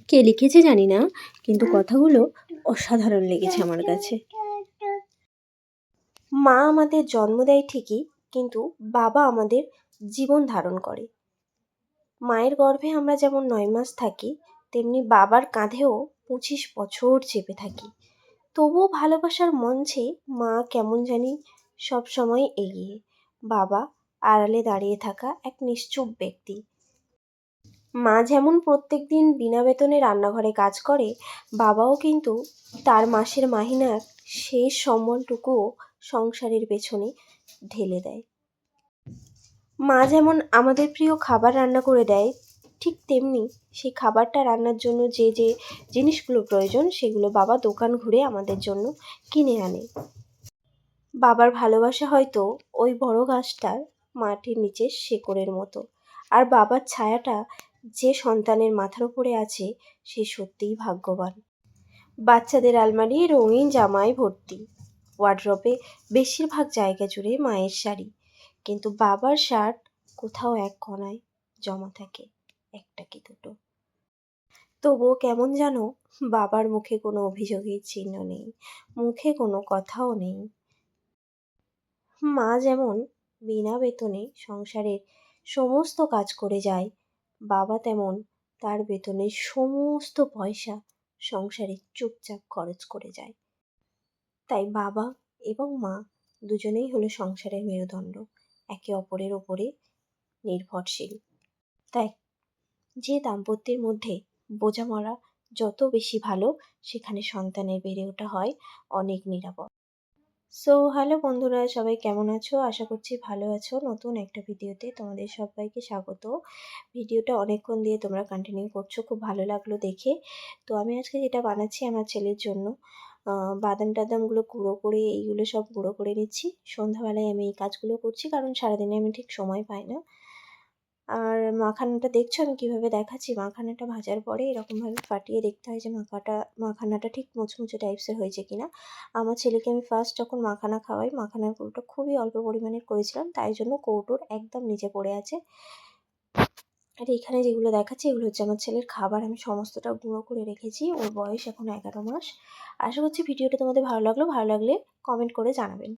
কে লিখেছে জানি না, কিন্তু কথাগুলো অসাধারণ লেগেছে আমার কাছে। মা আমাদের জন্ম দেয় ঠিকই, কিন্তু বাবা আমাদের জীবন ধারণ করে। মায়ের গর্ভে আমরা যেমন 9 মাস থাকি, তেমনি বাবার কাঁধেও 25 বছর চেপে থাকি। তবুও ভালোবাসার মঞ্চে মা কেমন জানি সব সময় এগিয়ে, বাবা আড়ালে দাঁড়িয়ে থাকা এক নিশ্চুপ ব্যক্তি। মা যেমন প্রত্যেক দিন বিনা বেতনে রান্নাঘরে কাজ করে, বাবাও কিন্তু তার মাসের মাহিনার শেষ সম্বলটুকুও সংসারের পেছনে ঢেলে দেয়। মা যেমন আমাদের প্রিয় খাবার রান্না করে দেয়, ঠিক তেমনি সেই খাবারটা রান্নার জন্য যে যে জিনিসগুলো প্রয়োজন সেগুলো বাবা দোকান ঘুরে আমাদের জন্য কিনে আনে। বাবার ভালোবাসা হয়তো ওই বড় গাছটার মাটির নিচের শেকড়ের মতো, আর বাবার ছায়াটা যে সন্তানের মাথার উপরে আছে সে সত্যিই ভাগ্যবান। বাচ্চাদের আলমারি রঙিন জামায় ভর্তি, ওয়ার্ড্রবে বেশিরভাগ জায়গা জুড়ে মায়ের শাড়ি, কিন্তু বাবার শার্ট কোথাও এক কোণায় জমা থাকে, একটা কি দুটো। তবুও কেমন যেন বাবার মুখে কোনো অভিযোগের চিহ্ন নেই, মুখে কোনো কথাও নেই। মা যেমন বিনা বেতনে সংসারের সমস্ত কাজ করে যায়, বাবা তেমন তার বেতনের সমস্ত পয়সা সংসারে চুপচাপ খরচ করে যায়। তাই বাবা এবং মা দুজনেই হলো সংসারের মেরুদণ্ড, একে অপরের ওপরে নির্ভরশীল। তাই যে দাম্পত্যের মধ্যে বোঝাপড়া যত বেশি ভালো, সেখানে সন্তানের বেড়ে ওঠা হয় অনেক নিরাপদ। সো হ্যালো বন্ধুরা, সবাই কেমন আছো? আশা করছি ভালো আছো। নতুন একটা ভিডিওতে তোমাদের সবাইকে স্বাগত। ভিডিওটা অনেকক্ষণ দিয়ে তোমরা কন্টিনিউ করছো, খুব ভালো লাগলো দেখে। তো আমি আজকে যেটা বানাচ্ছি আমার ছেলের জন্য, বাদাম টাদামগুলো গুঁড়ো করে, এইগুলো সব গুঁড়ো করে নিচ্ছি। সন্ধ্যাবেলায় আমি এই কাজগুলো করছি, কারণ সারাদিনে আমি ঠিক সময় পাই না। আর মাখানাটা দেখছো আমি কীভাবে দেখাচ্ছি। মাখানাটা ভাজার পরে এরকমভাবে ফাটিয়ে দেখতে হয় যে মাখানাটা ঠিক মুচমুচে টাইপসের হয়েছে কিনা। আমার ছেলেকে আমি ফার্স্ট যখন মাখানা খাওয়াই, মাখানার কৌটো খুবই অল্প পরিমাণের করেছিলাম, তাই জন্য কৌটোর একদম নিচে পড়ে আছে। আর এখানে যেগুলো দেখাচ্ছি এগুলো হচ্ছে আমার ছেলের খাবার, আমি সমস্তটা গুঁড়ো করে রেখেছি। ওর বয়স এখন 11 মাস। আশা করছি ভিডিওটা তোমাদের ভালো লাগলে কমেন্ট করে জানাবেন।